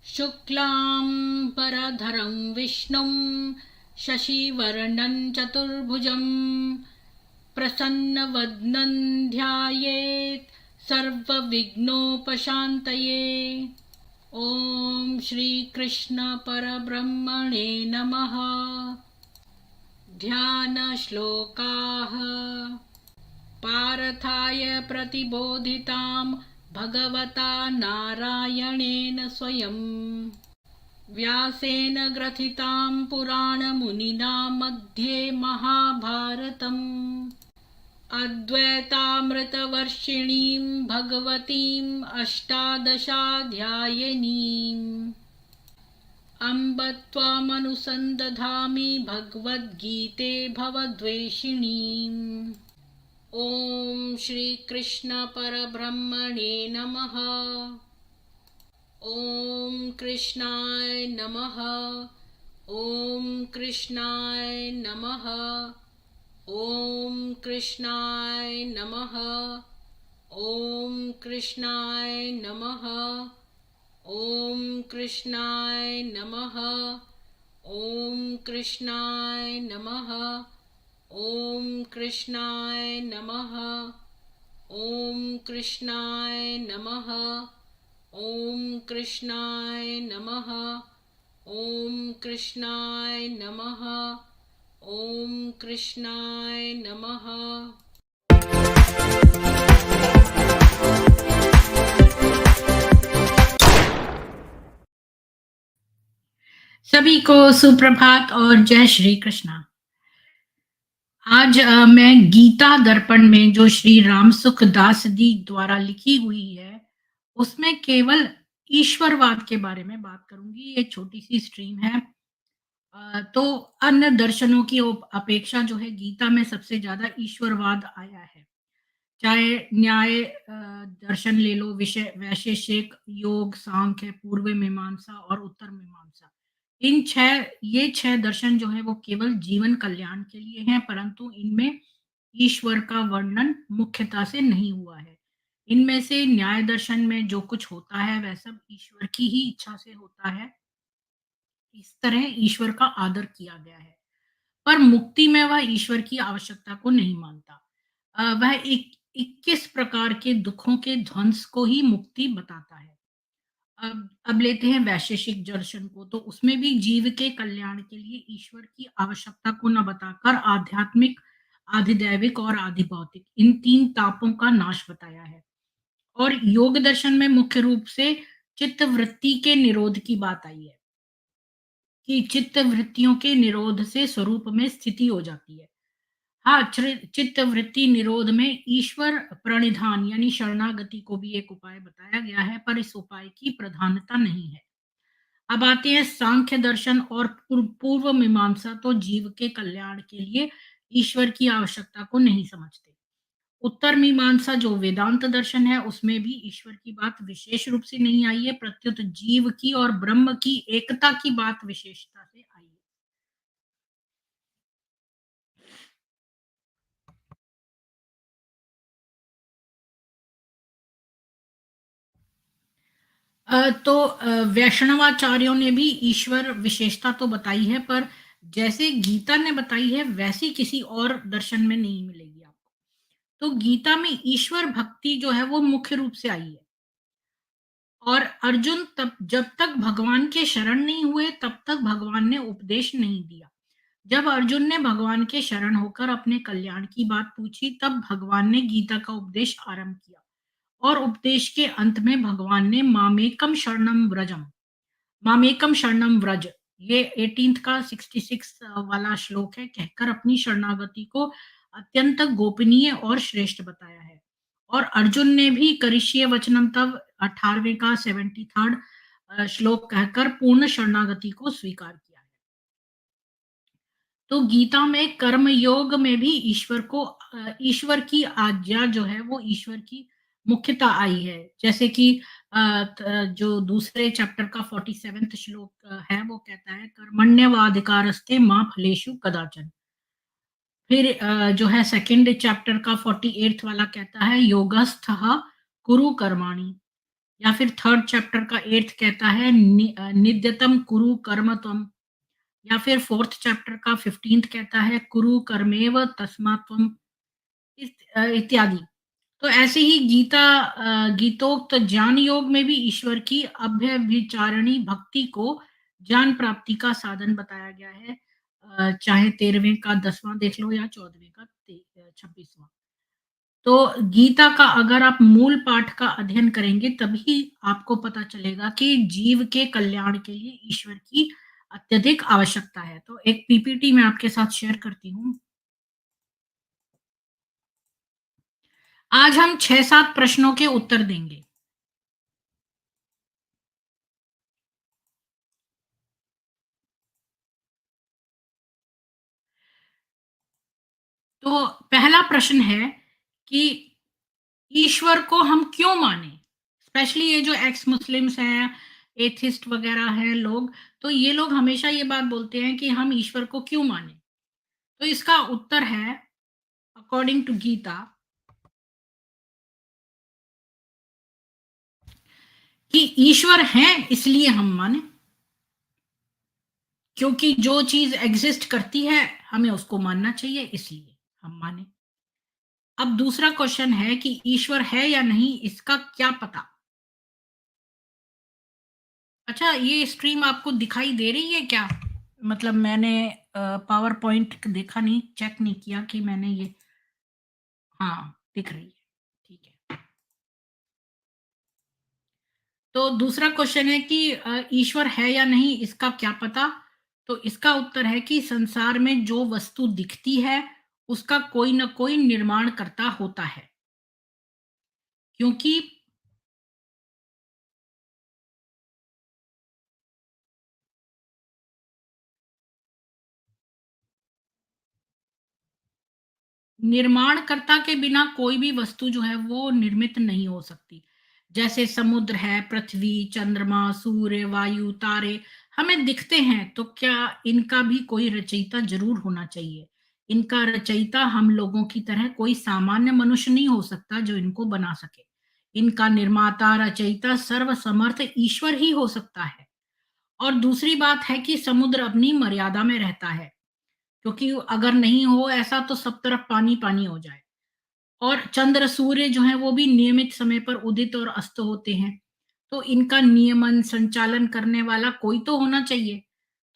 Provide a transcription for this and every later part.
शुक्लां परधरं विष्णुं शशिवर्णं चतुर्भुजं प्रसन्नवदनं ध्यायेत् सर्वविघ्नोपशान्तये। ॐ श्रीकृष्ण परब्रह्मणे नमः। ध्यानश्लोकाः। पार्थाय प्रतिबोधितां भगवता नारायणेन स्वयं व्यासेन ग्रथितां पुराणमुनिना मध्ये महाभारतम् अद्वैतामृतवर्षिणीं भगवतीम् अष्टादशाध्यायिनीम् अम्ब त्वामनुसन्दधामि भगवद्गीते भवद्वेषिणीम्। ॐ श्रीकृष्ण परब्रह्मणे नमः। ॐ कृष्णाय नमः। ॐ कृष्णाय नमः। ॐ कृष्णाय नमः। ॐ कृष्णाय नमः। ॐ कृष्णाय नमः। ॐ कृष्णाय नमः। ॐ कृष्णाय नमः। ॐ कृष्णाय नमः। ॐ कृष्णाय नमः। ॐ कृष्णाय नमः। ॐ कृष्णाय नमः। सभी को सुप्रभात और जय श्री कृष्णा। आज मैं गीता दर्पण में जो श्री राम सुखदास जी द्वारा लिखी हुई है, उसमें केवल ईश्वरवाद के बारे में बात करूंगी। ये छोटी सी स्ट्रीम है। तो अन्य दर्शनों की अपेक्षा जो है गीता में सबसे ज्यादा ईश्वरवाद आया है। चाहे न्याय दर्शन ले लो, विषय वैशेषिक, योग, सांख्य, पूर्व मीमांसा और उत्तर मीमांसा। ये छह दर्शन जो है वो केवल जीवन कल्याण के लिए हैं, परंतु इनमें ईश्वर का वर्णन मुख्यता से नहीं हुआ है। इनमें से न्याय दर्शन में जो कुछ होता है वह सब ईश्वर की ही इच्छा से होता है। इस तरह ईश्वर का आदर किया गया है। पर मुक्ति में वह ईश्वर की आवश्यकता को नहीं मानता। वह 21 प्रकार के दुखों के ध्वंस को ही मुक्ति बताता है। अब लेते हैं वैशेषिक दर्शन को, तो उसमें भी जीव के कल्याण के लिए ईश्वर की आवश्यकता को न बताकर आध्यात्मिक, आधिदैविक और आधिभौतिक इन तीन तापों का नाश बताया है। और योग दर्शन में मुख्य रूप से चित्त वृत्ति के निरोध की बात आई है कि चित्त वृत्तियों के निरोध से स्वरूप में स्थिति हो जाती है। हाँ, चित्त वृत्ति निरोध में ईश्वर प्रणिधान यानी शरणागति को भी एक उपाय बताया गया है, पर इस उपाय की प्रधानता नहीं है। अब आते हैं सांख्य दर्शन और पूर्व मीमांसा, तो जीव के कल्याण के लिए ईश्वर की आवश्यकता को नहीं समझते। उत्तर मीमांसा जो वेदांत दर्शन है, उसमें भी ईश्वर की बात विशेष रूप से नहीं आई है, प्रत्युत जीव की और ब्रह्म की एकता की बात विशेषता से आई है। वैष्णवाचार्यों ने भी ईश्वर विशेषता तो बताई है, पर जैसे गीता ने बताई है वैसी किसी और दर्शन में नहीं मिलेगी आपको। तो गीता में ईश्वर भक्ति जो है वो मुख्य रूप से आई है। और अर्जुन तब जब तक भगवान के शरण नहीं हुए तब तक भगवान ने उपदेश नहीं दिया। जब अर्जुन ने भगवान के शरण होकर अपने कल्याण की बात पूछी, तब भगवान ने गीता का उपदेश आरंभ किया। और उपदेश के अंत में भगवान ने मामेकम शरणम व्रज, ये 18th का 66 वाला श्लोक है, कहकर अपनी शरणागति को अत्यंत गोपनीय और श्रेष्ठ बताया है। और अर्जुन ने भी करिष्ये वचनम तव 18वें का 73rd श्लोक कहकर पूर्ण शरणागति को स्वीकार किया है। तो गीता में कर्म योग में भी ईश्वर की आज्ञा जो है वो ईश्वर की मुख्यता आई है। जैसे कि जो दूसरे चैप्टर का 47th श्लोक है, वो कहता है कर्मण्यवाधिकारस्ते माँ फलेषु कदाचन। फिर जो है सेकंड चैप्टर का 48th वाला कहता है योगस्थः कुरु कर्माणि। या फिर 3rd चैप्टर का 8th कहता है नित्यतम कुरु कर्म त्वम, या फिर 4th चैप्टर का 15th कहता है कुरु कर्मेव तस्मात् त्वम, इत्यादि। तो ऐसे ही गीतोक्त ज्ञान योग में भी ईश्वर की अभ्यभिचारिणी भक्ति को ज्ञान प्राप्ति का साधन बताया गया है। चाहे 13वें का 10वां देख लो या 14वें का 26वां। तो गीता का अगर आप मूल पाठ का अध्ययन करेंगे तभी आपको पता चलेगा कि जीव के कल्याण के लिए ईश्वर की अत्यधिक आवश्यकता है। तो एक पीपीटी मैं आपके साथ शेयर करती हूँ। आज हम 6-7 प्रश्नों के उत्तर देंगे। तो पहला प्रश्न है कि ईश्वर को हम क्यों मानें? स्पेशली ये जो एक्स मुस्लिम्स हैं, एथिस्ट वगैरह हैं लोग, तो ये लोग हमेशा ये बात बोलते हैं कि हम ईश्वर को क्यों मानें? तो इसका उत्तर है अकॉर्डिंग टू गीता कि ईश्वर हैं इसलिए हम मानें। क्योंकि जो चीज़ एग्ज़िस्ट करती है, हमें उसको मानना चाहिए इसलिए हम मानें। अब दूसरा क्वेश्चन है कि ईश्वर है या नहीं इसका क्या पता? अच्छा, ये स्ट्रीम आपको दिखाई दे रही है क्या? मतलब मैंने पावर पॉइंट देखा नहीं, चेक नहीं किया कि मैंने ये, हाँ, दिख रही है, ठीक है। तो दूसरा क्वेश्चन है कि ईश्वर है या नहीं इसका क्या पता? तो इसका उत्तर है कि संसार में जो वस्तु दिखती है, उसका कोई न कोई निर्माणकर्ता होता है। क्योंकि निर्माणकर्ता के बिना कोई भी वस्तु जो है वो निर्मित नहीं हो सकती। जैसे समुद्र है, पृथ्वी, चंद्रमा, सूर्य, वायु, तारे हमें दिखते हैं, तो क्या इनका भी कोई रचयिता ज़रूर होना चाहिए। इनका रचयिता हम लोगों की तरह कोई सामान्य मनुष्य नहीं हो सकता जो इनको बना सके। इनका निर्माता, रचयिता, सर्वसमर्थ ईश्वर ही हो सकता है। और दूसरी बात है कि समुद्र अपनी मर्यादा में रहता है, क्योंकि अगर नहीं हो ऐसा तो सब तरफ पानी-पानी हो जाए। और चंद्र, सूर्य जो हैं वो भी नियमित समय पर उदित और अस्त होते हैं। तो इनका नियमन, संचालन करने वाला कोई तो होना चाहिए।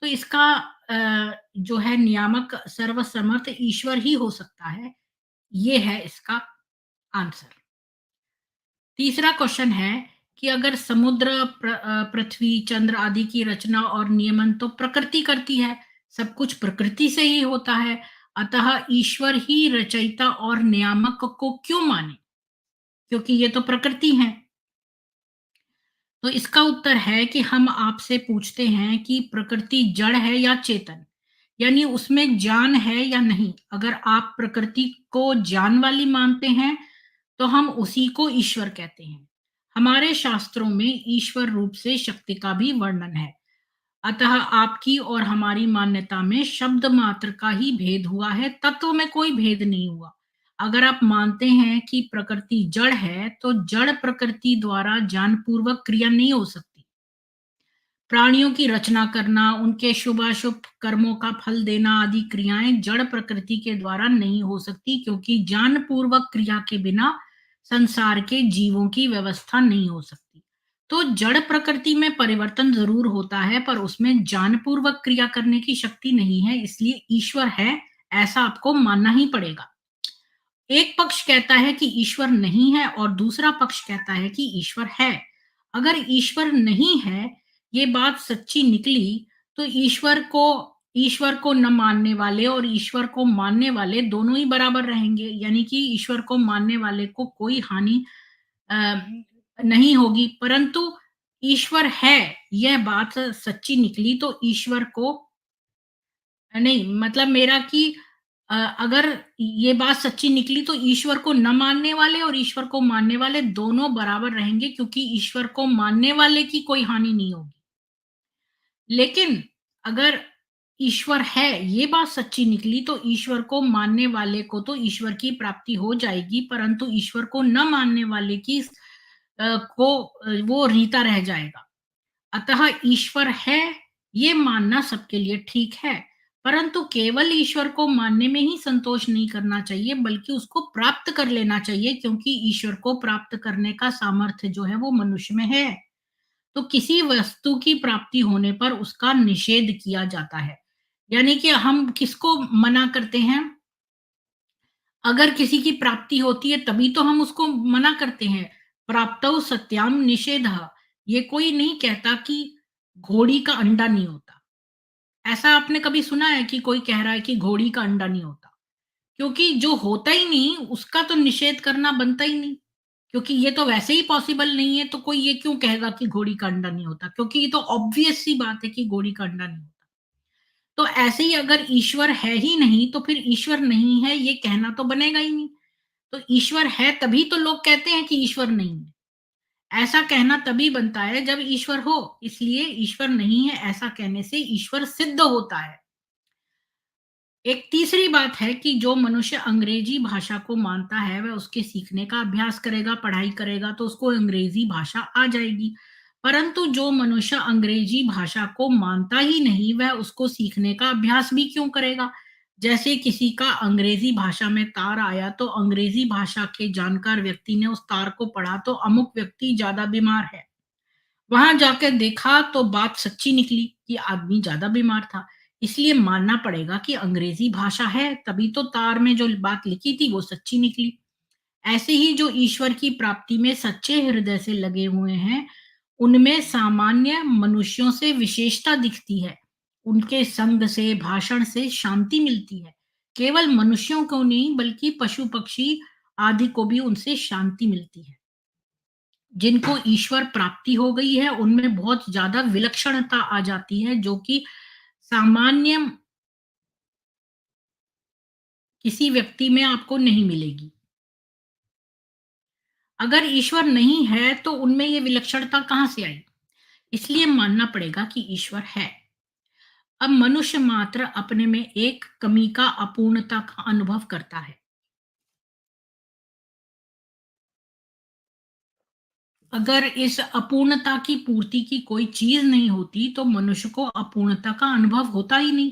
तो इसका जो है नियामक सर्वसमर्थ ईश्वर ही हो सकता है। ये है इसका आंसर। तीसरा क्वेश्चन है कि अगर समुद्र, पृथ्वी, चंद्र आदि की रचना और नियमन तो प्रकृति करती है, सब कुछ प्रकृति से ही होता है, अतः ईश्वर ही रचयिता और नियामक को क्यों माने? क्योंकि ये तो प्रकृति हैं। तो इसका उत्तर है कि हम आपसे पूछते हैं कि प्रकृति जड़ है या चेतन? यानी उसमें जान है या नहीं? अगर आप प्रकृति को जान वाली मानते हैं, तो हम उसी को ईश्वर कहते हैं। हमारे शास्त्रों में ईश्वर रूप से शक्ति का भी वर्णन है। अतः आपकी और हमारी मान्यता में शब्द मात्र का ही भेद हुआ है, तत्व में कोई भेद नहीं हुआ। अगर आप मानते हैं कि प्रकृति जड़ है, तो जड़ प्रकृति द्वारा ज्ञानपूर्वक क्रिया नहीं हो सकती। प्राणियों की रचना करना, उनके शुभाशुभ कर्मों का फल देना आदि क्रियाएं जड़ प्रकृति के द्वारा नहीं हो सकती, क्योंकि ज्ञानपूर्वक क्रिया के बिना संसार के जीवों की व्यवस्था नहीं हो सकती। तो जड़ प्रकृति में परिवर्तन जरूर होता है, पर उसमें ज्ञानपूर्वक क्रिया करने की शक्ति नहीं है, इसलिए ईश्वर है ऐसा आपको मानना ही पड़ेगा। एक पक्ष कहता है कि ईश्वर नहीं है और दूसरा पक्ष कहता है कि ईश्वर है। अगर ईश्वर नहीं है, ये बात सच्ची निकली, तो ईश्वर को न मानने वाले और ईश्वर को मानने वाले दोनों ही बराबर रहेंगे। यानी कि ईश्वर को मानने वाले को कोई हानि अ, नहीं होगी, परंतु ईश्वर है, यह बात सच्ची निकली तो ईश्वर को नहीं, मतलब मेरा कि अगर ये बात सच्ची निकली तो ईश्वर को न मानने वाले और ईश्वर को मानने वाले दोनों बराबर रहेंगे, क्योंकि ईश्वर को मानने वाले की कोई हानि नहीं होगी। लेकिन अगर ईश्वर है, ये बात सच्ची निकली तो ईश्वर को मानने वाले को तो ईश्वर की प्राप्ति हो जाएगी, परंतु ईश्वर को न मानने वाले की वो रीता रह जाएगा। अतः ईश्वर है, ये मानना सबके लिए ठीक है, परंतु केवल ईश्वर को मानने में ही संतोष नहीं करना चाहिए, बल्कि उसको प्राप्त कर लेना चाहिए, क्योंकि ईश्वर को प्राप्त करने का सामर्थ्य जो है वो मनुष्य में है। तो किसी वस्तु की प्राप्ति होने पर उसका निषेध किया जाता है। यानी कि हम किसको मना करते हैं? अगर किसी की प्राप्ति होती है तभी तो हम उसको मना करते हैं। प्राप्तौ सत्याम निषेधः। ये कोई नहीं कहता कि घोड़ी का अंडा नहीं होता। ऐसा आपने कभी सुना है कि कोई कह रहा है कि घोड़ी का अंडा नहीं होता? क्योंकि जो होता ही नहीं उसका तो निषेध करना बनता ही नहीं। क्योंकि ये तो वैसे ही पॉसिबल नहीं है, तो कोई ये क्यों कहेगा कि घोड़ी का अंडा नहीं होता? क्योंकि ये तो ऑब्वियस सी बात है कि घोड़ी का अंडा नहीं होता। तो ऐसे ही अगर ईश्वर है ही नहीं तो फिर ईश्वर नहीं है ये कहना तो बनेगा ही नहीं। तो ईश्वर है तभी तो लोग कहते हैं कि ईश्वर नहीं है। ऐसा कहना तभी बनता है जब ईश्वर हो। इसलिए ईश्वर नहीं है ऐसा कहने से ईश्वर सिद्ध होता है। एक तीसरी बात है कि जो मनुष्य अंग्रेजी भाषा को मानता है वह उसके सीखने का अभ्यास करेगा, पढ़ाई करेगा तो उसको अंग्रेजी भाषा आ जाएगी। परंतु जो मनुष्य अंग्रेजी भाषा को मानता ही नहीं वह उसको सीखने का अभ्यास भी क्यों करेगा? जैसे किसी का अंग्रेजी भाषा में तार आया तो अंग्रेजी भाषा के जानकार व्यक्ति ने उस तार को पढ़ा तो अमुक व्यक्ति ज्यादा बीमार है। वहां जाकर देखा तो बात सच्ची निकली कि आदमी ज्यादा बीमार था। इसलिए मानना पड़ेगा कि अंग्रेजी भाषा है तभी तो तार में जो बात लिखी थी वो सच्ची निकली। ऐसे ही जो ईश्वर की प्राप्ति में सच्चे हृदय से लगे हुए हैं, उनमें सामान्य मनुष्यों से विशेषता दिखती है। उनके संग से, भाषण से शांति मिलती है। केवल मनुष्यों को नहीं बल्कि पशु पक्षी आदि को भी उनसे शांति मिलती है। जिनको ईश्वर प्राप्ति हो गई है उनमें बहुत ज्यादा विलक्षणता आ जाती है, जो कि सामान्य किसी व्यक्ति में आपको नहीं मिलेगी। अगर ईश्वर नहीं है तो उनमें ये विलक्षणता कहाँ से आई? इसलिए मानना पड़ेगा कि ईश्वर है। अब मनुष्य मात्र अपने में एक कमी का, अपूर्णता का अनुभव करता है। अगर इस अपूर्णता की पूर्ति की कोई चीज नहीं होती तो मनुष्य को अपूर्णता का अनुभव होता ही नहीं।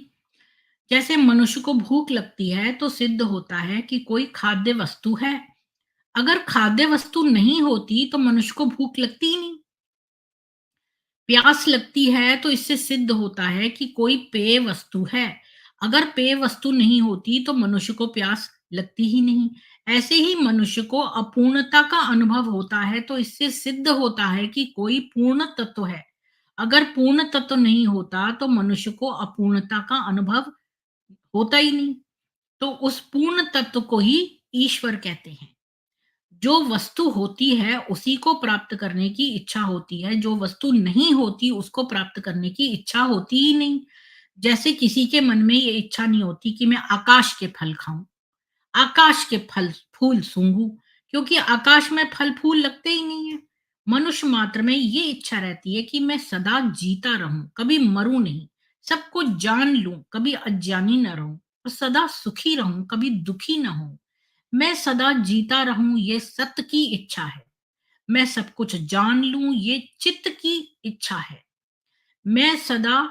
जैसे मनुष्य को भूख लगती है तो सिद्ध होता है कि कोई खाद्य वस्तु है। अगर खाद्य वस्तु नहीं होती तो मनुष्य को भूख लगती ही नहीं। प्यास लगती है तो इससे सिद्ध होता है कि कोई पेय वस्तु है। अगर पेय वस्तु नहीं होती तो मनुष्य को प्यास लगती ही नहीं। ऐसे ही मनुष्य को अपूर्णता का अनुभव होता है तो इससे सिद्ध होता है कि कोई पूर्ण तत्व है। अगर पूर्ण तत्व नहीं होता तो मनुष्य को अपूर्णता का अनुभव होता ही नहीं। तो उस पूर्ण तत्व को ही ईश्वर कहते हैं। जो वस्तु होती है उसी को प्राप्त करने की इच्छा होती है, जो वस्तु नहीं होती उसको प्राप्त करने की इच्छा होती ही नहीं। जैसे किसी के मन में ये इच्छा नहीं होती कि मैं आकाश के फल खाऊं, आकाश के फल फूल सूंघूं, क्योंकि आकाश में फल फूल लगते ही नहीं है। मनुष्य मात्र में ये इच्छा रहती है कि मैं सदा जीता रहूं, कभी मरूं नहीं, सब कुछ जान लूं, कभी अज्ञानी न रहूं, और सदा सुखी रहूं, कभी दुखी न हूं। मैं सदा जीता रहूं ये सत्य की इच्छा है। मैं सब कुछ जान लूं ये चित्त की इच्छा है। मैं सदा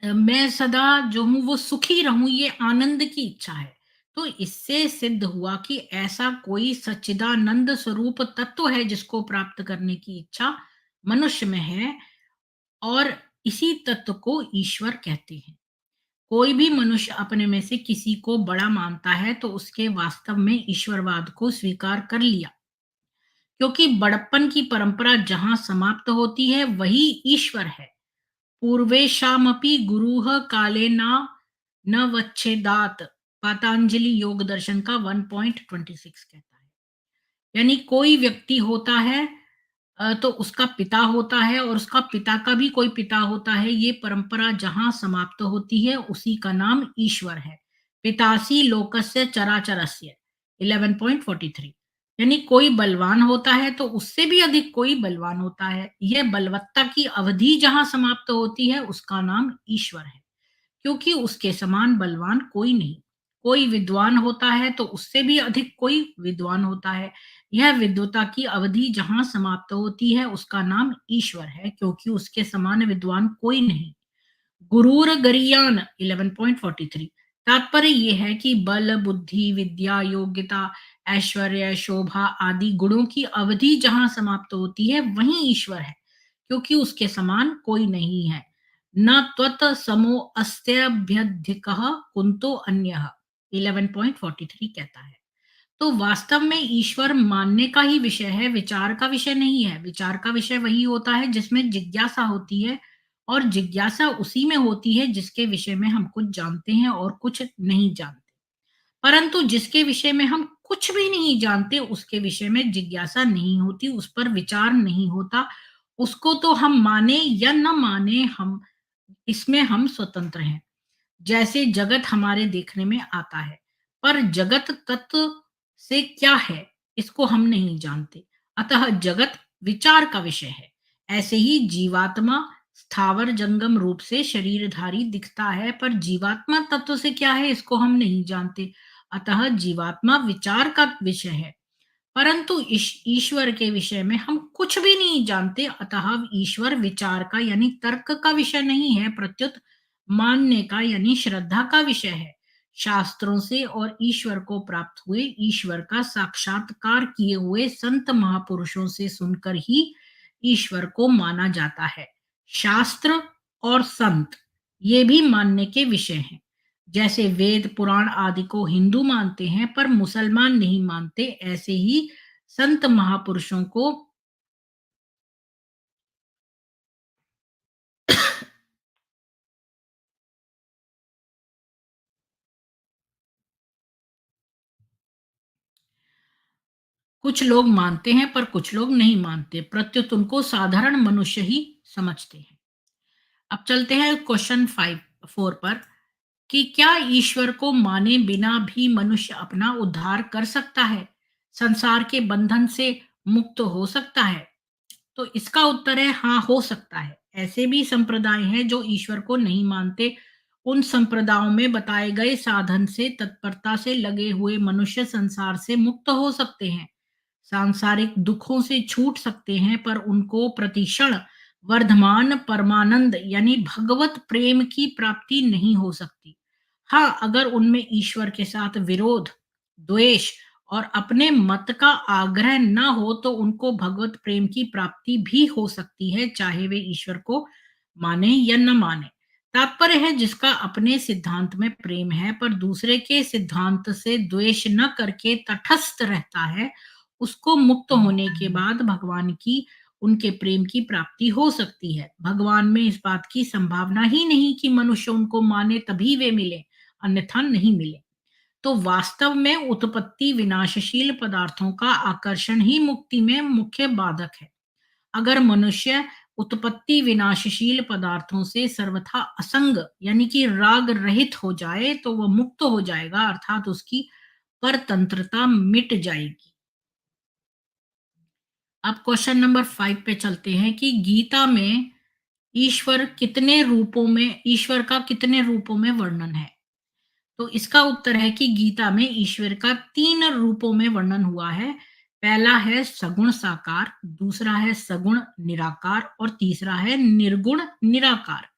मैं सदा जो हूँ वो सुखी रहूं ये आनंद की इच्छा है। तो इससे सिद्ध हुआ कि ऐसा कोई सच्चिदानंद स्वरूप तत्व है जिसको प्राप्त करने की इच्छा मनुष्य में है, और इसी तत्व को ईश्वर कहते हैं। कोई भी मनुष्य अपने में से किसी को बड़ा मानता है तो उसके वास्तव में ईश्वरवाद को स्वीकार कर लिया, क्योंकि बड़प्पन की परंपरा जहां समाप्त होती है वही ईश्वर है। पूर्वेशामपि गुरुः कालेना न वच्छेदात, पतंजलि योग दर्शन का 1.26 कहता है। यानी कोई व्यक्ति होता है तो उसका पिता होता है और उसका पिता का भी कोई पिता होता है। ये परंपरा जहां समाप्त होती है उसी का नाम ईश्वर है। पितासी लोकस्य चराचरस्य 11.43। यानी कोई बलवान होता है तो उससे भी अधिक कोई बलवान होता है। यह बलवत्ता की अवधि जहां समाप्त होती है उसका नाम ईश्वर है, क्योंकि उसके समान बलवान कोई नहीं। कोई विद्वान होता है तो उससे भी अधिक कोई विद्वान होता है। यह विद्वता की अवधि जहाँ समाप्त होती है उसका नाम ईश्वर है, क्योंकि उसके समान विद्वान कोई नहीं। गुरूर गरियान 11.43। तात्पर्य ये है कि बल, बुद्धि, विद्या, योग्यता, ऐश्वर्य, शोभा आदि गुणों की अवधि जहाँ समाप्त होती है वहीं ईश्वर है, क्योंकि उसके समान कोई नहीं है। न त्वत समो अस्त्यभ्यधिकः कुंतो अन्यः 11.43 कहता है। तो वास्तव में ईश्वर मानने का ही विषय है, विचार का विषय नहीं है। विचार का विषय वही होता है जिसमें जिज्ञासा होती है, और जिज्ञासा उसी में होती है जिसके विषय में हम कुछ जानते हैं और कुछ नहीं जानते। परंतु जिसके विषय में हम कुछ भी नहीं जानते, उसके विषय में जिज्ञासा नहीं होती, उस पर विचार नहीं होता। उसको तो हम माने या न माने, हम इसमें हम स्वतंत्र हैं। जैसे जगत हमारे देखने में आता है, पर जगत तत्व से क्या है, इसको हम नहीं जानते। अतः जगत विचार का विषय है। ऐसे ही जीवात्मा स्थावर जंगम रूप से शरीरधारी दिखता है, पर जीवात्मा तत्व से क्या है, इसको हम नहीं जानते। अतः जीवात्मा विचार का विषय है। परंतु ईश्वर के विषय में हम कुछ भी नहीं जानते, अतः ईश्वर विचार का यानी तर्क का विषय नहीं है, प्रत्युत मानने का यानी श्रद्धा का विषय है। शास्त्रों से और ईश्वर को प्राप्त हुए, ईश्वर का साक्षात्कार किए हुए संत महापुरुषों से सुनकर ही ईश्वर को माना जाता है। शास्त्र और संत ये भी मानने के विषय हैं। जैसे वेद पुराण आदि को हिंदू मानते हैं पर मुसलमान नहीं मानते, ऐसे ही संत महापुरुषों को कुछ लोग मानते हैं पर कुछ लोग नहीं मानते, प्रत्युत उनको साधारण मनुष्य ही समझते हैं। अब चलते हैं क्वेश्चन 4 पर, कि क्या ईश्वर को माने बिना भी मनुष्य अपना उद्धार कर सकता है, संसार के बंधन से मुक्त हो सकता है? तो इसका उत्तर है हाँ, हो सकता है। ऐसे भी संप्रदाय हैं जो ईश्वर को नहीं मानते। उन संप्रदायों में बताए गए साधन से तत्परता से लगे हुए मनुष्य संसार से मुक्त हो सकते हैं, सांसारिक दुखों से छूट सकते हैं, पर उनको प्रतिक्षण वर्धमान परमानंद यानी भगवत प्रेम की प्राप्ति नहीं हो सकती। हाँ, अगर उनमें ईश्वर के साथ विरोध, द्वेष और अपने मत का आग्रह न हो तो उनको भगवत प्रेम की प्राप्ति भी हो सकती है, चाहे वे ईश्वर को माने या न माने। तात्पर्य है जिसका अपने सिद्धांत में प्रेम है पर दूसरे के सिद्धांत से द्वेष न करके तटस्थ रहता है, उसको मुक्त होने के बाद भगवान की उनके प्रेम की प्राप्ति हो सकती है। भगवान में इस बात की संभावना ही नहीं कि मनुष्य उनको माने तभी वे मिले, अन्यथा नहीं मिले। तो वास्तव में उत्पत्ति विनाशशील पदार्थों का आकर्षण ही मुक्ति में मुख्य बाधक है। अगर मनुष्य उत्पत्ति विनाशशील पदार्थों से सर्वथा असंग यानी कि राग रहित हो जाए तो वह मुक्त हो जाएगा, अर्थात उसकी परतंत्रता मिट जाएगी। अब क्वेश्चन नंबर 5 पे चलते हैं कि गीता में ईश्वर का कितने रूपों में वर्णन है? तो इसका उत्तर है कि गीता में ईश्वर का 3 रूपों में वर्णन हुआ है। पहला है सगुण साकार, दूसरा है सगुण निराकार और तीसरा है निर्गुण निराकार।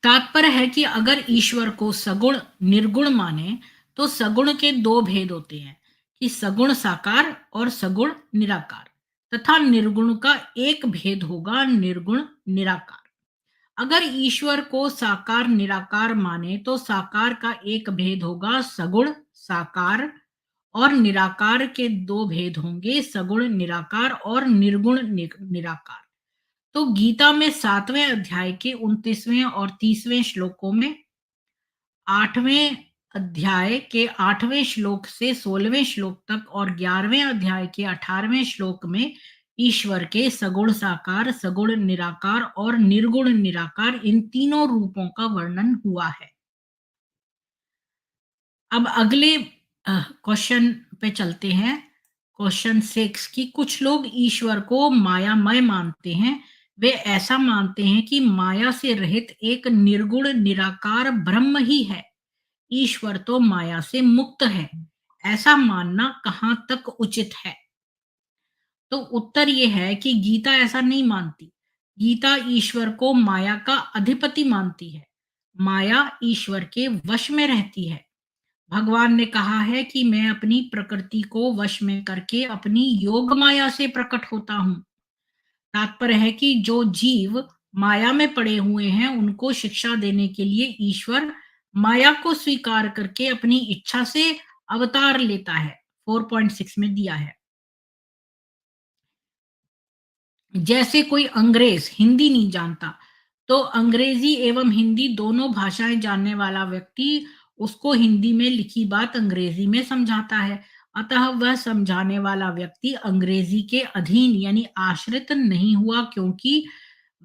तात्पर्य है कि अगर ईश्वर को सगुण निर्गुण माने तो सगुण के 2 भेद होते हैं, कि सगुण साकार और सगुण निराकार, तथा निर्गुण का एक भेद होगा, निर्गुण निराकार। अगर ईश्वर को साकार निराकार माने तो साकार का एक भेद होगा सगुण साकार, और निराकार के 2 भेद होंगे, सगुण निराकार और निर्गुण निराकार। तो गीता में 7वें अध्याय के 29वें और 30वें श्लोकों में, 8वें अध्याय के 8वें श्लोक से 16वें श्लोक तक और 11वें अध्याय के 18वें श्लोक में ईश्वर के सगुण साकार, सगुण निराकार और निर्गुण निराकार इन तीनों रूपों का वर्णन हुआ है। अब अगले क्वेश्चन पे चलते हैं। क्वेश्चन 6 कि कुछ लोग ईश्वर को मायामय मानते हैं, वे ऐसा मानते हैं कि माया से रहित एक निर्गुण निराकार ब्रह्म ही है। ईश्वर तो माया से मुक्त है। ऐसा मानना कहाँ तक उचित है? तो उत्तर ये है कि गीता ऐसा नहीं मानती। गीता ईश्वर को माया का अधिपति मानती है। माया ईश्वर के वश में रहती है। भगवान ने कहा है कि मैं अपनी प्रकृति को वश में करके अपनी योग माया से प्रकट होता हूँ। तात्पर्य है कि जो जीव माया में पड़े हुए हैं, उनको शिक्षा देने के लिए ईश्वर माया को स्वीकार करके अपनी इच्छा से अवतार लेता है। 4.6 में दिया है। जैसे कोई अंग्रेज हिंदी नहीं जानता, तो अंग्रेजी एवं हिंदी दोनों भाषाएं जानने वाला व्यक्ति उसको हिंदी में लिखी बात अंग्रेजी में समझाता है। अतः वह समझाने वाला व्यक्ति अंग्रेजी के अधीन यानी आश्रित नहीं हुआ, क्योंकि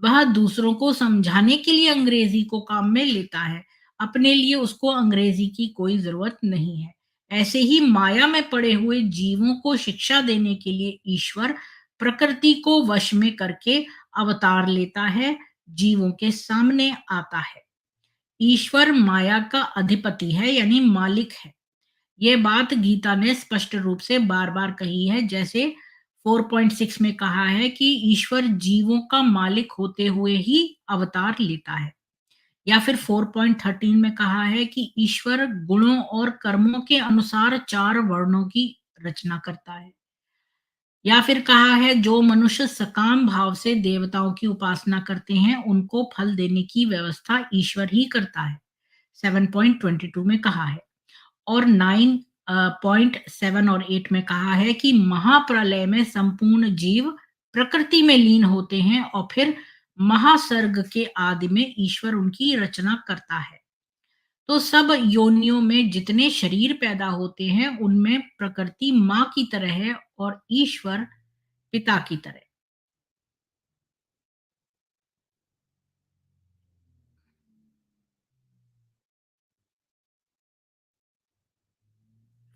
वह दूसरों को समझाने के लिए अंग्रेजी को काम में लेता है। अपने लिए उसको अंग्रेजी की कोई जरूरत नहीं है। ऐसे ही माया में पड़े हुए जीवों को शिक्षा देने के लिए ईश्वर प्रकृति को वश में करके अवतार लेता है, जीवों के सामने आता है। ईश्वर माया का अधिपति है यानी मालिक है। ये बात गीता ने स्पष्ट रूप से बार-बार कही है, जैसे 4.6 में कहा है कि ईश्वर जीवों का मालिक होते हुए ही अवतार लेता है। या फिर 4.13 में कहा है कि ईश्वर गुणों और कर्मों के अनुसार 4 वर्णों की रचना करता है। या फिर कहा है जो मनुष्य सकाम भाव से देवताओं की उपासना करते हैं, उनको फल देने की व्यवस्था ईश्वर ही करता है। 7.22 में कहा है। और 9.7 और 8 में कहा है कि महाप्रलय में संपूर्ण जीव प्रकृति में लीन होते हैं और फिर महासर्ग के आदि में ईश्वर उनकी रचना करता है। तो सब योनियों में जितने शरीर पैदा होते हैं, उनमें प्रकृति माँ की तरह है और ईश्वर पिता की तरह।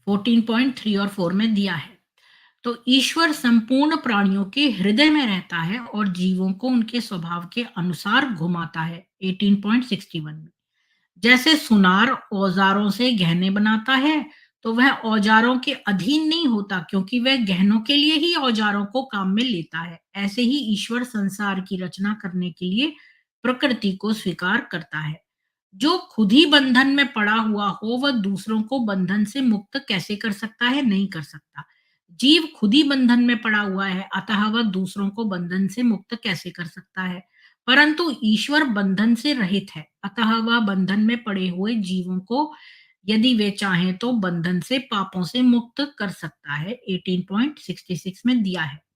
14.3 और 4 में दिया है। तो ईश्वर संपूर्ण प्राणियों के हृदय में रहता है और जीवों को उनके स्वभाव के अनुसार घुमाता है। 18.61 में जैसे सुनार औजारों से गहने बनाता है, तो वह औजारों के अधीन नहीं होता, क्योंकि वह गहनों के लिए ही औजारों को काम में लेता है। ऐसे ही ईश्वर संसार की रचना करने के लिए प्रकृति को स्वीकार करता है। जो खुद ही बंधन में पड़ा हुआ हो, वह दूसरों को बंधन से मुक्त कैसे कर सकता है? नहीं कर सकता। जीव खुद ही बंधन में पड़ा हुआ है, अतः वह दूसरों को बंधन से मुक्त कैसे कर सकता है? परंतु ईश्वर बंधन से रहित है, अतः वह बंधन में पड़े हुए जीवों को यदि वे चाहें तो बंधन से पापों से मुक्त कर सकता है। 18.66 में दिया है।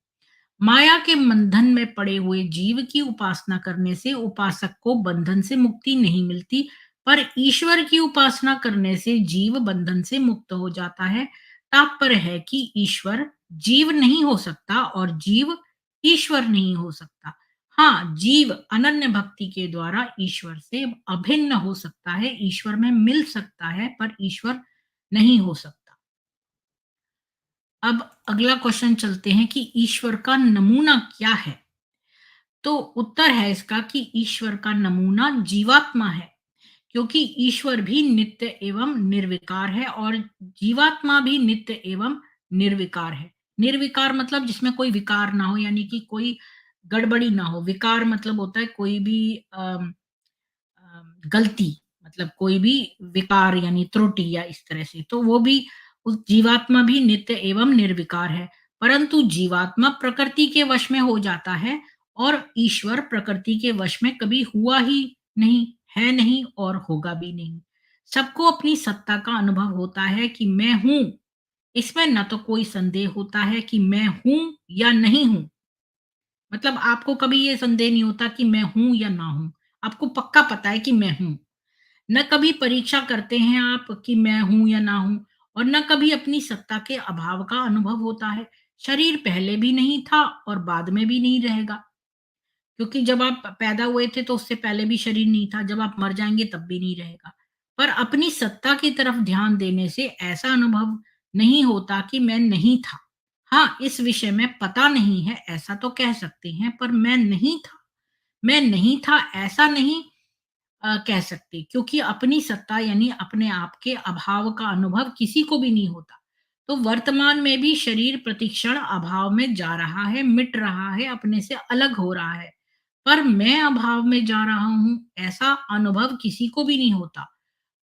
माया के बंधन में पड़े हुए जीव की उपासना करने से उपासक को बंधन से मुक्ति नहीं मिलती, पर ईश्वर की उपासना करने से जीव बंधन से मुक्त हो जाता है। तात्पर्य है कि ईश्वर जीव नहीं हो सकता और जीव ईश्वर नहीं हो सकता। हाँ, जीव अनन्य भक्ति के द्वारा ईश्वर से अभिन्न हो सकता है, ईश्वर में मिल सकता है, पर ईश्वर नहीं हो सकता। अब अगला क्वेश्चन चलते हैं कि ईश्वर का नमूना क्या है? तो उत्तर है इसका कि ईश्वर का नमूना जीवात्मा है, क्योंकि ईश्वर भी नित्य एवं निर्विकार है और जीवात्मा भी नित्य एवं निर्विकार है। निर्विकार मतलब जिसमें कोई विकार ना हो, यानी कि कोई गड़बड़ी ना हो। विकार मतलब होता है कोई भी गलती, मतलब कोई भी विकार यानी त्रुटि या इस तरह से, तो वो भी उस जीवात्मा भी नित्य एवं निर्विकार है। परंतु जीवात्मा प्रकृति के वश में हो जाता है और ईश्वर प्रकृति के वश में कभी हुआ ही नहीं, है नहीं और होगा भी नहीं। सबको अपनी सत्ता का अनुभव होता है कि मैं हूं। इसमें न तो कोई संदेह होता है कि मैं हूं या नहीं हूं। मतलब आपको कभी ये संदेह नहीं होता कि मैं हूं या ना हूं। आपको पक्का पता है कि मैं हूं। न कभी परीक्षा करते हैं आप कि मैं हूँ या ना हूँ, और न कभी अपनी सत्ता के अभाव का अनुभव होता है। शरीर पहले भी नहीं था और बाद में भी नहीं रहेगा, क्योंकि जब आप पैदा हुए थे तो उससे पहले भी शरीर नहीं था, जब आप मर जाएँगे तब भी नहीं रहेगा। पर अपनी सत्ता की तरफ ध्यान देने से ऐसा अनुभव नहीं होता कि मैं नहीं था। हाँ, इस विषय में पता नहीं है ऐसा तो कह सकते हैं, पर मैं नहीं था। मैं नहीं था ऐसा नहीं कह सकते, क्योंकि अपनी सत्ता यानी अपने आप के अभाव का अनुभव किसी को भी नहीं होता। तो वर्तमान में भी शरीर प्रतिक्षण अभाव में जा रहा है, मिट रहा है, अपने से अलग हो रहा है। पर मैं अभाव में जा रहा हूँ, ऐसा अनुभव किसी को भी नहीं होता।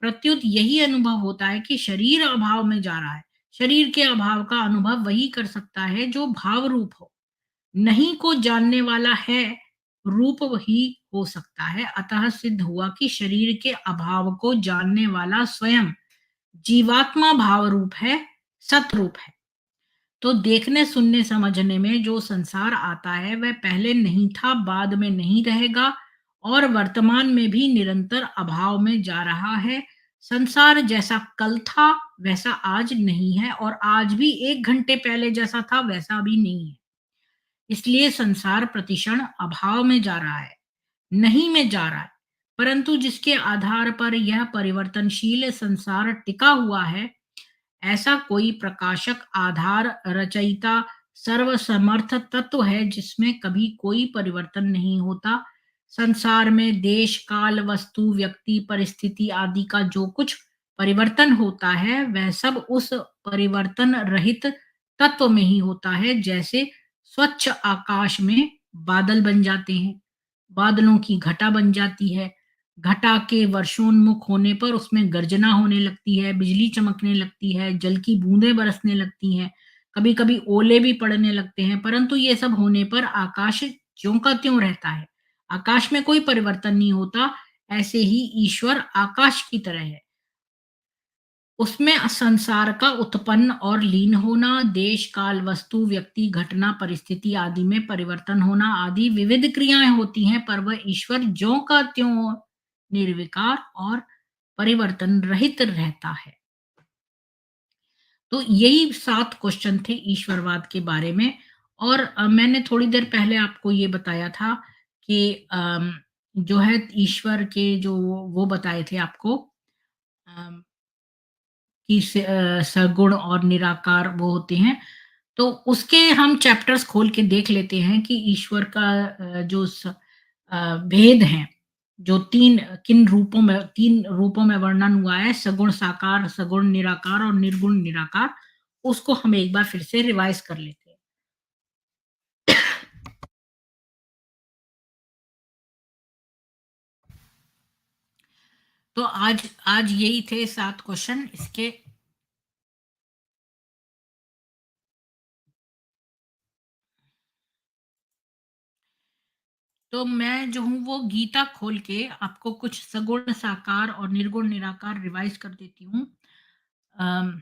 प्रत्युत यही अनुभव होता है कि शरीर अभाव में जा रहा है। शरीर के अभाव का अनुभव वही कर सकता है जो भाव रूप हो। नहीं को जानने वाला है, रूप ही हो सकता है। अतः सिद्ध हुआ कि शरीर के अभाव को जानने वाला स्वयं जीवात्मा भाव रूप है, सतरूप है। तो देखने, सुनने, समझने में जो संसार आता है वह पहले नहीं था, बाद में नहीं रहेगा और वर्तमान में भी निरंतर अभाव में जा रहा है। संसार जैसा कल था वैसा आज नहीं है और आज भी 1 घंटे पहले जैसा था वैसा भी नहीं है। इसलिए संसार प्रतिक्षण अभाव में जा रहा है, नहीं में जा रहा है। परंतु जिसके आधार पर यह परिवर्तनशील संसार टिका हुआ है, ऐसा कोई प्रकाशक आधार रचयिता सर्वसमर्थ तत्व है जिसमें कभी कोई परिवर्तन नहीं होता। संसार में देश, काल, वस्तु, व्यक्ति, परिस्थिति आदि का जो कुछ परिवर्तन होता है, वह सब उस परिवर्तन रहित तत्व में ही होता है। जैसे स्वच्छ आकाश में बादल बन जाते हैं, बादलों की घटा बन जाती है, घटा के वर्षोन्मुख होने पर उसमें गर्जना होने लगती है, बिजली चमकने लगती है, जल की बूंदें बरसने लगती हैं, कभी-कभी ओले भी पड़ने लगते हैं, परंतु ये सब होने पर आकाश ज्यों का त्यों रहता है। आकाश में कोई परिवर्तन नहीं होता, ऐसे ही ईश्वर आकाश की तरह है। उसमें संसार का उत्पन्न और लीन होना, देश, काल, वस्तु, व्यक्ति, घटना, परिस्थिति आदि में परिवर्तन होना आदि विविध क्रियाएं होती हैं, पर वह ईश्वर ज्यों का त्यों निर्विकार और परिवर्तन रहित रहता है। तो यही 7 क्वेश्चन थे ईश्वरवाद के बारे में और मैंने थोड़ी देर पहले आपको ये बताया था कि जो है ईश्वर के जो वो बताए थे आपको अम, कि सगुण और निराकार वो होते हैं। तो उसके हम चैप्टर्स खोल के देख लेते हैं कि ईश्वर का भेद हैं, जो 3 रूपों में वर्णन हुआ है, सगुण साकार, सगुण निराकार और निर्गुण निराकार, उसको हम एक बार फिर से रिवाइज़ कर लेते हैं। तो आज आज यही थे 7 क्वेश्चन इसके। तो मैं जो हूँ वो गीता खोल के आपको कुछ सगुण साकार और निर्गुण निराकार रिवाइज़ कर देती हूँ। अम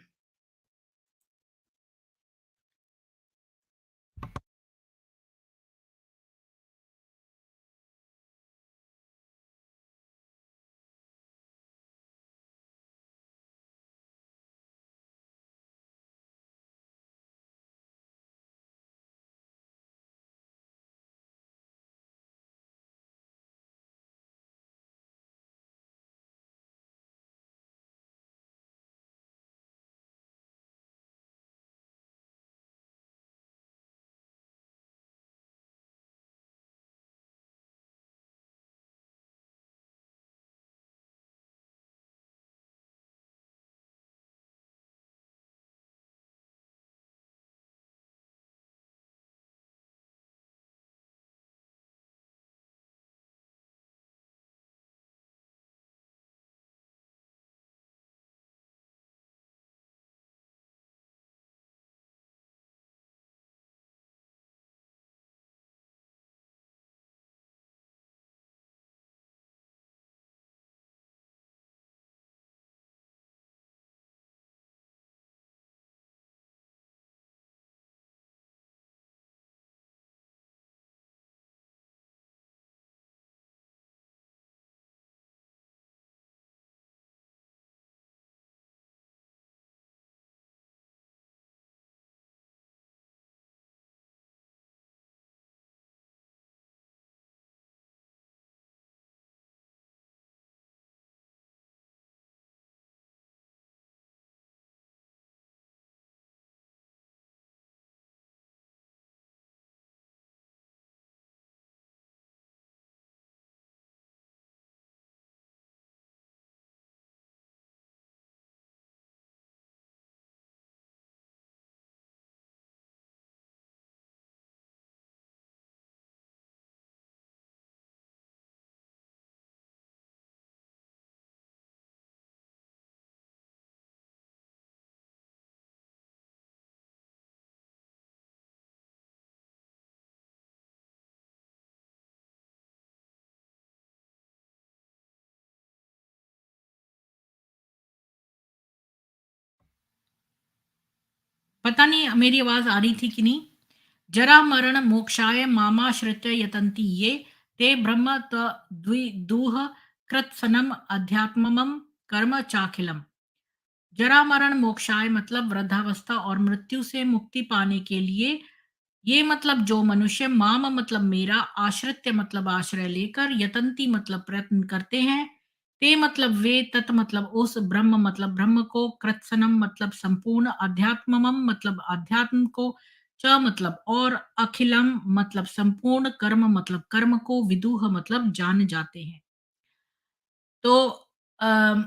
पता नहीं मेरी आवाज़ आ रही थी कि नहीं? जरा मरण मोक्षाय मामाश्रित्य यतन्ति ये, ते ब्रह्म दूह कृत्स्नम् अध्यात्ममं कर्म चाखिलम्। जरा मरण मोक्षाय मतलब वृद्धावस्था और मृत्यु से मुक्ति पाने के लिए, ये मतलब जो मनुष्य माम मतलब मेरा, आश्रित्य मतलब आश्रय लेकर, यतन्ति मतलब प्रयत्न करते हैं, ते मतलब वे, तत् मतलब उस, ब्रह्म मतलब ब्रह्म को, कृत्सनम मतलब संपूर्ण, अध्यात्मम मतलब अध्यात्म को, च मतलब और, अखिलम मतलब संपूर्ण, कर्म मतलब कर्म को, विदुह मतलब जान जाते हैं। तो अम,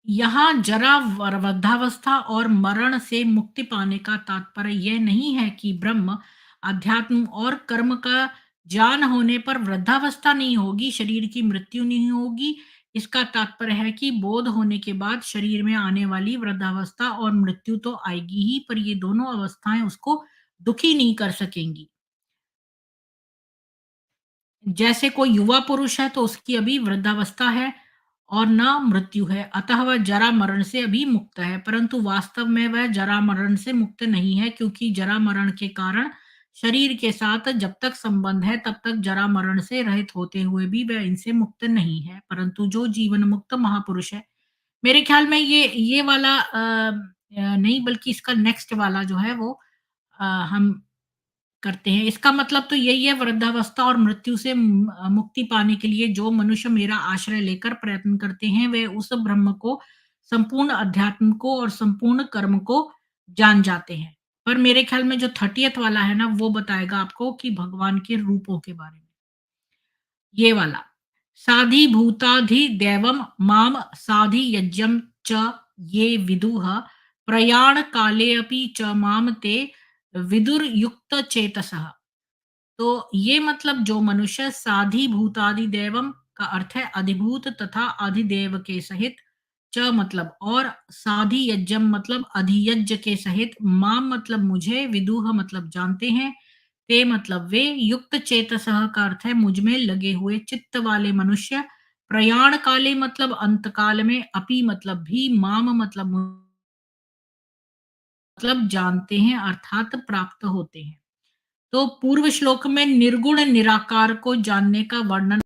यहाँ जरा वृद्धावस्था और मरण से मुक्ति पाने का तात्पर्य यह नहीं है कि ब्रह्म, अध्यात्म और कर्म का ज्ञान होने पर वृद्धावस्था नहीं होगी, शरीर की मृत्यु नहीं होगी। इसका तात्पर्य है कि बोध होने के बाद शरीर में आने वाली वृद्धावस्था और मृत्यु तो आएगी ही, पर ये दोनों अवस्थाएं उसको दुखी नहीं कर सकेंगी। जैसे कोई युवा पुरुष है तो उसकी अभी वृद्धावस्था है और ना मृत्यु है, अतः वह जरा मरण से अभी मुक्त है, परंतु वास्तव में वह जरा मरण से मुक्त नहीं है, क्योंकि जरा मरण के कारण शरीर के साथ जब तक संबंध है तब तक जरा मरण से रहित होते हुए भी वह इनसे मुक्त नहीं है। परंतु जो जीवन मुक्त महापुरुष है, मेरे ख्याल में ये वाला नहीं, बल्कि इसका नेक्स्ट वाला जो है वो हम करते हैं। इसका मतलब तो यही है, वृद्धावस्था और मृत्यु से मुक्ति पाने के लिए जो मनुष्य मेरा आश्रय लेकर प्रयत्न करते हैं, वे उस ब्रह्म को, संपूर्ण अध्यात्म को और संपूर्ण कर्म को जान जाते हैं। पर मेरे ख्याल में जो 30th वाला है ना, वो बताएगा आपको कि भगवान के रूपों के बारे में। ये वाला, साधिभूताधिदैवं मां साधियज्ञं च ये विदुः प्रयाण कालेऽपि च मां ते विदुर्युक्तचेतसः। तो ये मतलब जो मनुष्य साधिभूतादि देवम का अर्थ है अधिभूत तथा अधिदेव के सहित, च मतलब और, साधि यज्ञम मतलब अधियज्ञ के सहित, माम मतलब मुझे, विदुह मतलब जानते हैं, ते मतलब वे, युक्त चेतसः का अर्थ है मुझ में लगे हुए चित्त वाले मनुष्य, प्रयाण काले मतलब अंतकाल में, अपि मतलब भी, माम मतलब मतलब जानते हैं अर्थात प्राप्त होते हैं। तो पूर्व श्लोक में निर्गुण निराकार को जानने का वर्णन